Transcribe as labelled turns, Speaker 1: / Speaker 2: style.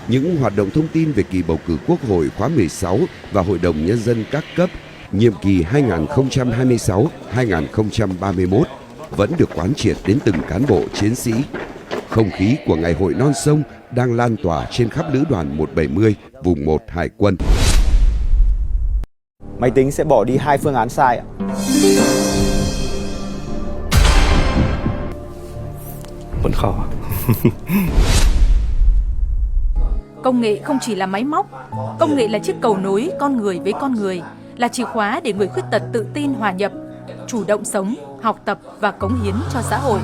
Speaker 1: những hoạt động thông tin về kỳ bầu cử Quốc hội khóa 16 và Hội đồng Nhân dân các cấp nhiệm kỳ 2026-2031 vẫn được quán triệt đến từng cán bộ chiến sĩ. Không khí của ngày hội non sông đang lan tỏa trên khắp lữ đoàn 170 vùng 1 Hải quân.
Speaker 2: Máy tính sẽ bỏ đi 2 phương án sai ạ.
Speaker 3: Vẫn khó.
Speaker 4: Công nghệ không chỉ là máy móc, công nghệ là chiếc cầu nối con người với con người, là chìa khóa để người khuyết tật tự tin hòa nhập, chủ động sống, học tập và cống hiến cho xã hội.